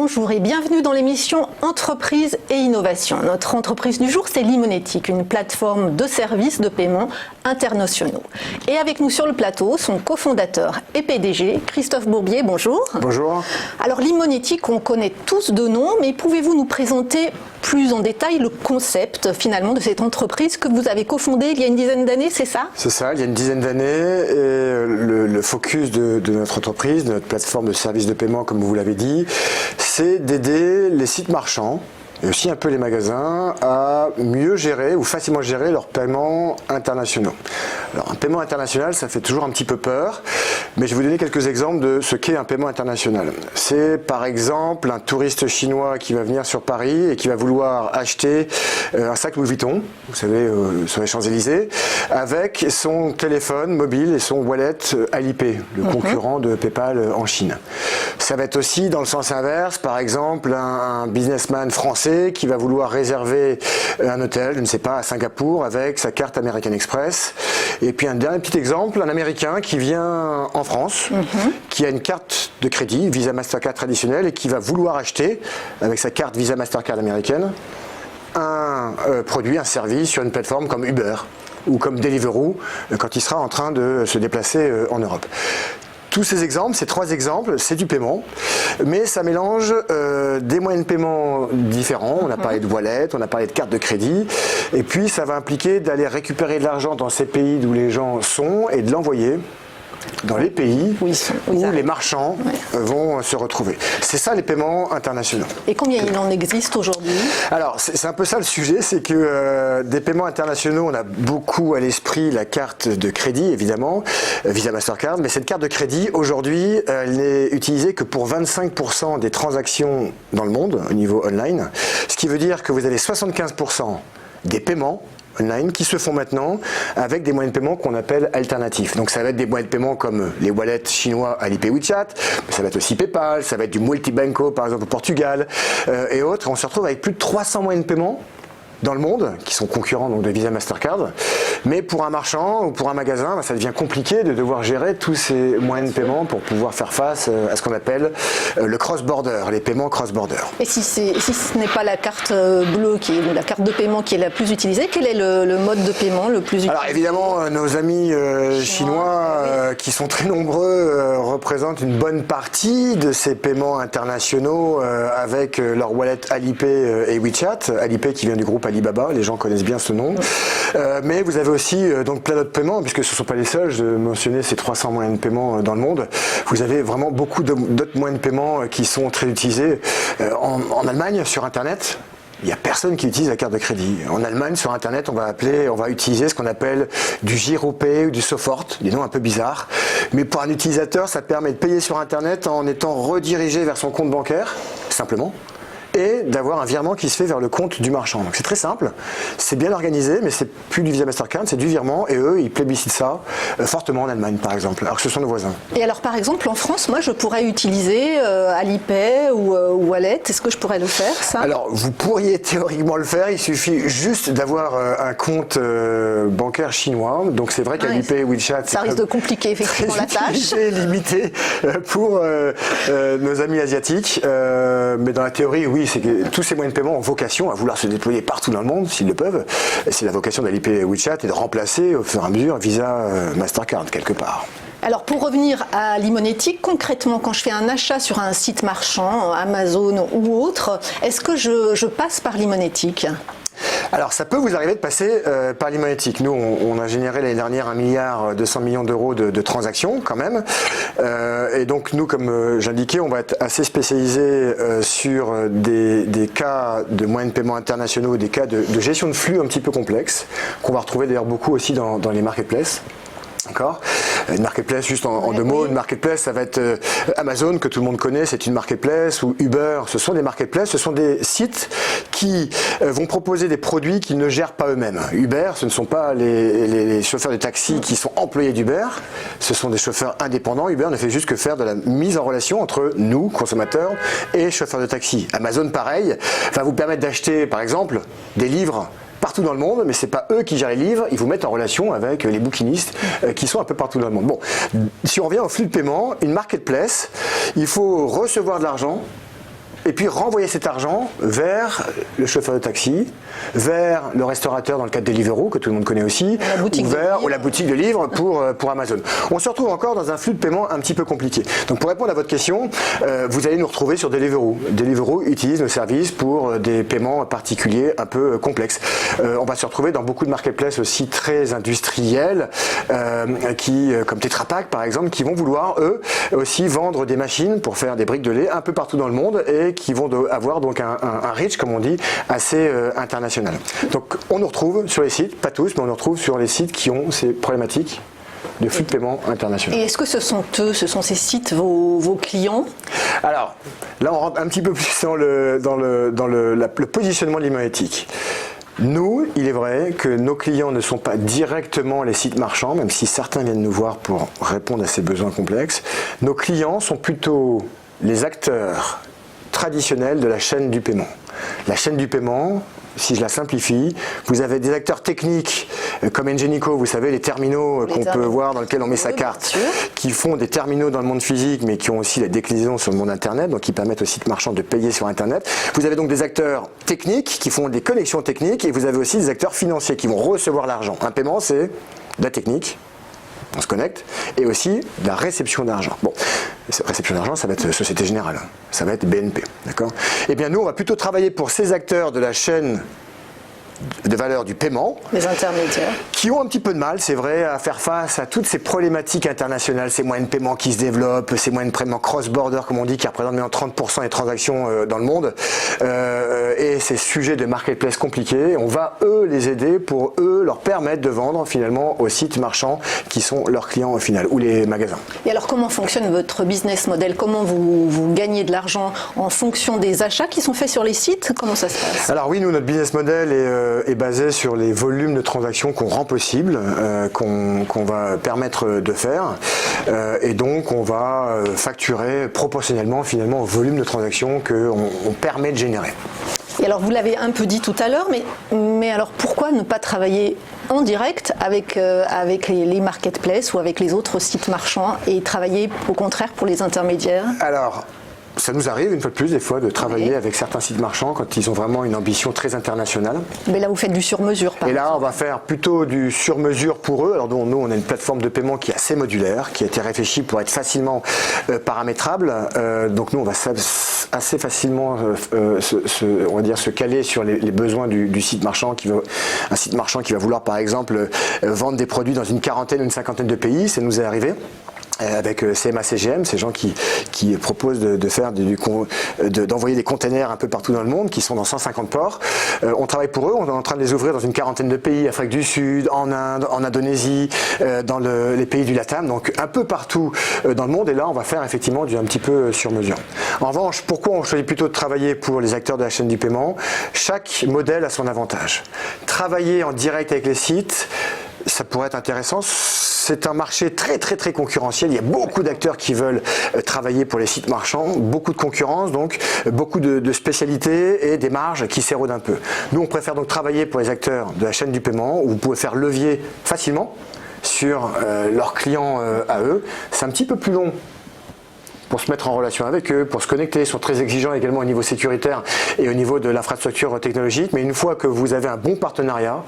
bonjour et bienvenue dans l'émission Entreprise et Innovation. Notre entreprise du jour, c'est Limonetic, une plateforme de services de paiement internationaux. Et avec nous sur le plateau, son cofondateur et PDG, Christophe Bourbier, bonjour. Bonjour. Alors Limonetic, on connaît tous de nom, mais pouvez-vous nous présenter plus en détail le concept finalement de cette entreprise que vous avez cofondée il y a une dizaine d'années, c'est ça? C'est ça, il y a une dizaine d'années, et le focus de notre entreprise, de notre plateforme de services de paiement, comme vous l'avez dit, c'est d'aider les sites marchands et aussi un peu les magasins à mieux gérer ou facilement gérer leurs paiements internationaux. Alors un paiement international, ça fait toujours un petit peu peur, mais je vais vous donner quelques exemples de ce qu'est un paiement international. C'est par exemple un touriste chinois qui va venir sur Paris et qui va vouloir acheter un sac Louis Vuitton, vous savez, sur les Champs-Élysées, avec son téléphone mobile et son wallet Alipay, le concurrent de PayPal en Chine. Ça va être aussi dans le sens inverse, par exemple un businessman français qui va vouloir réserver un hôtel, je ne sais pas, à Singapour avec sa carte American Express. Et puis un dernier petit exemple, un Américain qui vient en France, qui a une carte de crédit, Visa Mastercard traditionnelle, et qui va vouloir acheter, avec sa carte Visa Mastercard américaine, un produit, un service sur une plateforme comme Uber ou comme Deliveroo, quand il sera en train de se déplacer en Europe. Tous ces exemples, ces trois exemples, c'est du paiement, mais ça mélange des moyens de paiement différents. On a parlé de wallet, on a parlé de carte de crédit, et puis ça va impliquer d'aller récupérer de l'argent dans ces pays d'où les gens sont et de l'envoyer dans les pays où les marchands vont se retrouver. C'est ça les paiements internationaux. Et combien il en existe aujourd'hui? Alors c'est un peu ça le sujet, c'est que des paiements internationaux, on a beaucoup à l'esprit la carte de crédit évidemment, Visa Mastercard, mais cette carte de crédit aujourd'hui elle n'est utilisée que pour 25% des transactions dans le monde au niveau online, ce qui veut dire que vous avez 75% des paiements online qui se font maintenant avec des moyens de paiement qu'on appelle alternatifs. Donc ça va être des moyens de paiement comme les wallets chinois Alipay WeChat, mais ça va être aussi PayPal, ça va être du Multibanco par exemple au Portugal et autres. On se retrouve avec plus de 300 moyens de paiement dans le monde, qui sont concurrents donc de Visa Mastercard, mais pour un marchand ou pour un magasin, ça devient compliqué de devoir gérer tous ces moyens de paiement pour pouvoir faire face à ce qu'on appelle le cross-border, les paiements cross-border. Et si ce n'est pas la carte bleue, qui est la carte de paiement qui est la plus utilisée, quel est le mode de paiement le plus utilisé? Alors évidemment, nos amis chinois, qui sont très nombreux, représentent une bonne partie de ces paiements internationaux avec leur wallet Alipay et WeChat, Alipay qui vient du groupe Alibaba, les gens connaissent bien ce nom. Mais vous avez aussi donc plein d'autres paiements, puisque ce ne sont pas les seuls, je mentionnais ces 300 moyens de paiement dans le monde. Vous avez vraiment beaucoup d'autres moyens de paiement qui sont très utilisés. En Allemagne, sur Internet, il n'y a personne qui utilise la carte de crédit. En Allemagne, sur Internet, on va utiliser ce qu'on appelle du Giropay ou du Sofort, des noms un peu bizarres. Mais pour un utilisateur, ça permet de payer sur Internet en étant redirigé vers son compte bancaire, simplement, et d'avoir un virement qui se fait vers le compte du marchand. Donc c'est très simple, c'est bien organisé, mais c'est plus du Visa Mastercard, c'est du virement, et eux, ils plébiscitent ça fortement en Allemagne, par exemple, alors que ce sont nos voisins. Et alors, par exemple, en France, moi, je pourrais utiliser Alipay ou Wallet. Est-ce que je pourrais le faire, ça? Alors, vous pourriez théoriquement le faire, il suffit juste d'avoir un compte bancaire chinois. Donc c'est vrai qu'Alipay et WeChat, ça risque de compliquer effectivement la tâche. Limité pour nos amis asiatiques, mais dans la théorie, oui, c'est que tous ces moyens de paiement ont vocation à vouloir se déployer partout dans le monde, s'ils le peuvent. C'est la vocation d'Alipay et WeChat et de remplacer au fur et à mesure Visa Mastercard quelque part. Alors pour revenir à Limonetic, concrètement, quand je fais un achat sur un site marchand, Amazon ou autre, est-ce que je passe par Limonetic ? Alors ça peut vous arriver de passer par Limonetic. Nous on a généré l'année dernière 1,2 milliard d'euros de transactions quand même. Et donc nous, comme j'indiquais, on va être assez spécialisé sur des cas de moyens de paiement internationaux, des cas de gestion de flux un petit peu complexes, qu'on va retrouver d'ailleurs beaucoup aussi dans les marketplaces. D'accord. Une marketplace, juste en deux mots, une marketplace, ça va être Amazon, que tout le monde connaît, c'est une marketplace, ou Uber, ce sont des marketplaces, ce sont des sites qui vont proposer des produits qu'ils ne gèrent pas eux-mêmes. Uber, ce ne sont pas les chauffeurs de taxi qui sont employés d'Uber, ce sont des chauffeurs indépendants. Uber ne fait juste que faire de la mise en relation entre nous, consommateurs, et chauffeurs de taxi. Amazon, pareil, va vous permettre d'acheter, par exemple, des livres partout dans le monde, mais c'est pas eux qui gèrent les livres, ils vous mettent en relation avec les bouquinistes qui sont un peu partout dans le monde. Bon, si on revient au flux de paiement, une marketplace, il faut recevoir de l'argent et puis renvoyer cet argent vers le chauffeur de taxi, vers le restaurateur dans le cadre Deliveroo, que tout le monde connaît aussi, ou la boutique de livres pour Amazon. On se retrouve encore dans un flux de paiement un petit peu compliqué. Donc pour répondre à votre question, vous allez nous retrouver sur Deliveroo. Deliveroo utilise nos services pour des paiements particuliers un peu complexes. On va se retrouver dans beaucoup de marketplaces aussi très industriels, comme Tetra Pak par exemple, qui vont vouloir eux aussi vendre des machines pour faire des briques de lait un peu partout dans le monde et qui vont avoir donc un reach, comme on dit, assez international. Donc on nous retrouve sur les sites, pas tous, mais on nous retrouve sur les sites qui ont ces problématiques de flux de paiement international. Et est-ce que ce sont ces sites vos clients? Alors là on rentre un petit peu plus dans le positionnement de l'immonétique. Nous, il est vrai que nos clients ne sont pas directement les sites marchands, même si certains viennent nous voir pour répondre à ces besoins complexes. Nos clients sont plutôt les acteurs traditionnels de la chaîne du paiement. La chaîne du paiement, si je la simplifie, vous avez des acteurs techniques comme Ingenico, vous savez, les terminaux qu'on peut voir dans lesquels on met sa carte, qui font des terminaux dans le monde physique, mais qui ont aussi la déclinaison sur le monde Internet, donc qui permettent aux sites marchands de payer sur Internet. Vous avez donc des acteurs techniques qui font des connexions techniques, et vous avez aussi des acteurs financiers qui vont recevoir l'argent. Un paiement, c'est de la technique, on se connecte, et aussi de la réception d'argent. Bon, cette réception d'argent, ça va être Société Générale, ça va être BNP, d'accord? Eh bien, nous, on va plutôt travailler pour ces acteurs de la chaîne de valeur du paiement, les intermédiaires, qui ont un petit peu de mal, c'est vrai, à faire face à toutes ces problématiques internationales, ces moyens de paiement qui se développent, ces moyens de paiement cross-border, comme on dit, qui représentent maintenant 30% des transactions dans le monde, et ces sujets de marketplace compliqués. On va, eux, les aider pour, eux, leur permettre de vendre, finalement, aux sites marchands qui sont leurs clients, au final, ou les magasins. Et alors, comment fonctionne votre business model? Comment vous gagnez de l'argent en fonction des achats qui sont faits sur les sites? Comment ça se passe? Alors oui, nous, notre business model est basé sur les volumes de transactions qu'on rend possible, qu'on va permettre de faire, et donc on va facturer proportionnellement finalement au volume de transactions qu'on permet de générer. Et alors vous l'avez un peu dit tout à l'heure, mais alors pourquoi ne pas travailler en direct avec les marketplaces ou avec les autres sites marchands et travailler au contraire pour les intermédiaires? Alors, ça nous arrive une fois de plus des fois de travailler avec certains sites marchands quand ils ont vraiment une ambition très internationale. Mais là vous faites du sur-mesure par exemple. Et là on va faire plutôt du sur-mesure pour eux. Alors nous on a une plateforme de paiement qui est assez modulaire, qui a été réfléchie pour être facilement paramétrable. Donc nous on va assez facilement on va dire se caler sur les besoins du site marchand un site marchand qui va vouloir par exemple vendre des produits dans une quarantaine ou une cinquantaine de pays. Ça nous est arrivé. Avec CMA CGM, ces gens qui proposent d'envoyer des containers un peu partout dans le monde, qui sont dans 150 ports. On travaille pour eux, on est en train de les ouvrir dans une quarantaine de pays, Afrique du Sud, en Inde, en Indonésie, dans les pays du LATAM, donc un peu partout dans le monde, et là on va faire effectivement un petit peu sur mesure. En revanche, pourquoi on choisit plutôt de travailler pour les acteurs de la chaîne du paiement? Chaque modèle a son avantage. Travailler en direct avec les sites, ça pourrait être intéressant. C'est un marché très concurrentiel. Il y a beaucoup d'acteurs qui veulent travailler pour les sites marchands, beaucoup de concurrence, donc beaucoup de spécialités et des marges qui s'érodent un peu. Nous, on préfère donc travailler pour les acteurs de la chaîne du paiement où vous pouvez faire levier facilement sur leurs clients à eux. C'est un petit peu plus long pour se mettre en relation avec eux, pour se connecter. Ils sont très exigeants également au niveau sécuritaire et au niveau de l'infrastructure technologique. Mais une fois que vous avez un bon partenariat,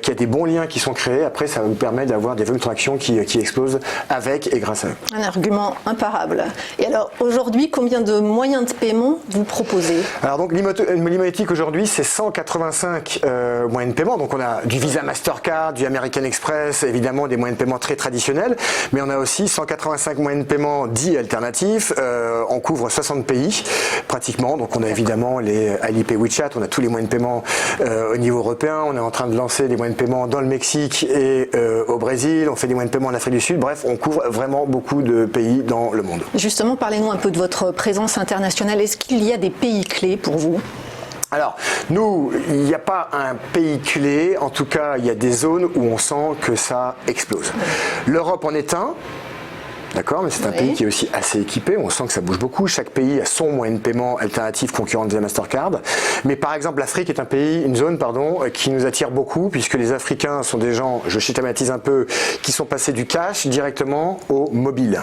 qu'il y a des bons liens qui sont créés, après ça vous permet d'avoir des volumes de traction qui explosent avec et grâce à eux. Un argument imparable. Et alors aujourd'hui, combien de moyens de paiement vous proposez? Alors donc l'imonétique aujourd'hui, c'est 185 moyens de paiement. Donc on a du Visa Mastercard, du American Express, évidemment des moyens de paiement très traditionnels. Mais on a aussi 185 moyens de paiement dits alternatifs. On couvre 60 pays pratiquement, donc on a évidemment les Alipay, WeChat, on a tous les moyens de paiement au niveau européen, on est en train de lancer des moyens de paiement dans le Mexique et au Brésil, on fait des moyens de paiement en Afrique du Sud, bref, on couvre vraiment beaucoup de pays dans le monde. Justement, parlez-nous un peu de votre présence internationale, est-ce qu'il y a des pays clés pour vous? Alors, nous, il n'y a pas un pays clé, en tout cas, il y a des zones où on sent que ça explose. L'Europe en est un. D'accord, mais c'est un pays qui est aussi assez équipé, on sent que ça bouge beaucoup, chaque pays a son moyen de paiement alternatif concurrent de Mastercard. Mais par exemple, l'Afrique est une zone qui nous attire beaucoup, puisque les Africains sont des gens, je schématise un peu, qui sont passés du cash directement au mobile.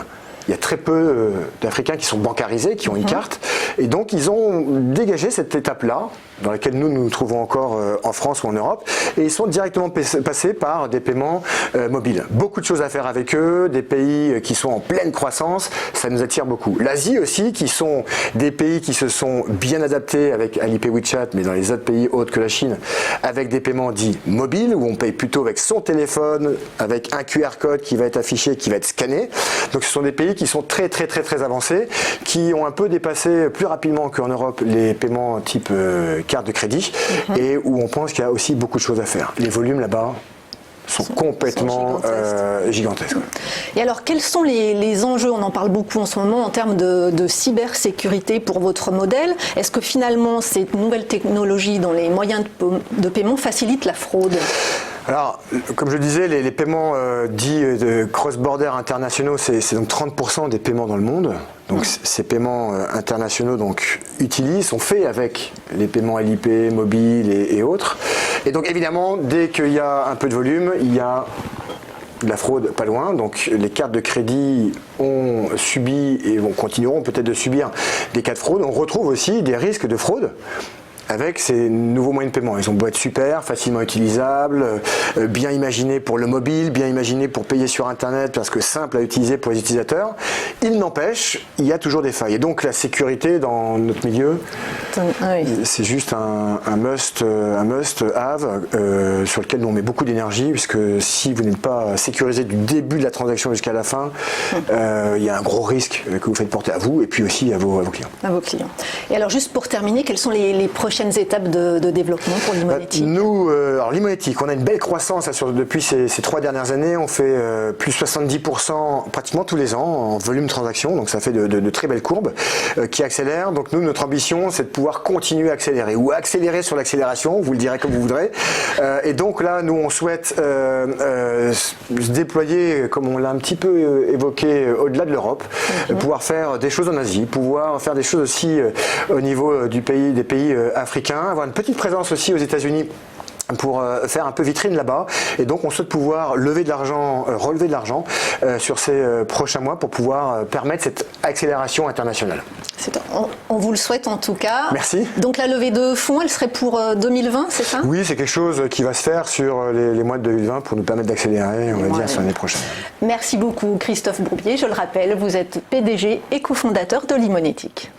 Il y a très peu d'Africains qui sont bancarisés, qui ont une carte. Et donc, ils ont dégagé cette étape-là, dans laquelle nous nous trouvons encore en France ou en Europe. Et ils sont directement passés par des paiements mobiles. Beaucoup de choses à faire avec eux, des pays qui sont en pleine croissance, ça nous attire beaucoup. L'Asie aussi, qui sont des pays qui se sont bien adaptés avec Alipay WeChat, mais dans les autres pays autres que la Chine, avec des paiements dits mobiles, où on paye plutôt avec son téléphone, avec un QR code qui va être affiché, qui va être scanné. Donc ce sont des pays qui sont très avancés, qui ont un peu dépassé plus rapidement qu'en Europe les paiements type carte de crédit, et où on pense qu'il y a aussi beaucoup de choses à faire. Les volumes là-bas sont complètement gigantesques. Et alors, quels sont les enjeux, on en parle beaucoup en ce moment, en termes de cybersécurité pour votre modèle? Est-ce que finalement, ces nouvelles technologies dans les moyens de paiement facilitent la fraude? Alors, comme je disais, les paiements dits de cross-border internationaux, c'est donc 30% des paiements dans le monde. Donc ces paiements internationaux sont faits avec les paiements Alipay, mobile et autres. Et donc évidemment, dès qu'il y a un peu de volume, il y a de la fraude pas loin. Donc les cartes de crédit ont subi et continueront peut-être de subir des cas de fraude. On retrouve aussi des risques de fraude avec ces nouveaux moyens de paiement. Ils ont beau être super, facilement utilisables, bien imaginés pour le mobile, bien imaginés pour payer sur Internet, parce que simple à utiliser pour les utilisateurs. Il n'empêche, il y a toujours des failles. Et donc la sécurité dans notre milieu, c'est juste un must-have sur lequel nous on met beaucoup d'énergie, puisque si vous n'êtes pas sécurisé du début de la transaction jusqu'à la fin, il y a un gros risque que vous faites porter à vous et puis aussi à vos clients. À vos clients. Et alors juste pour terminer, quelles sont les prochaines étapes de développement pour l'Imonetic? Nous, alors l'Imonetic, on a une belle croissance depuis ces 3 dernières années. On fait plus 70% pratiquement tous les ans en volume de transactions, donc ça fait de très belles courbes qui accélèrent. Donc nous, notre ambition, c'est de pouvoir continuer à accélérer ou accélérer sur l'accélération, vous le direz comme vous voudrez. Et donc là, nous, on souhaite se déployer, comme on l'a un petit peu évoqué, au-delà de l'Europe, pouvoir faire des choses en Asie, pouvoir faire des choses aussi au niveau des pays africains, avoir une petite présence aussi aux États-Unis pour faire un peu vitrine là-bas. Et donc on souhaite pouvoir relever de l'argent sur ces prochains mois pour pouvoir permettre cette accélération internationale. On vous le souhaite en tout cas. Merci. Donc la levée de fonds, elle serait pour 2020, c'est ça? Oui, c'est quelque chose qui va se faire sur les mois de 2020 pour nous permettre d'accélérer, on va dire, sur l'année prochaine. Merci beaucoup Christophe Bourbier. Je le rappelle, vous êtes PDG et cofondateur de l'Imonetic.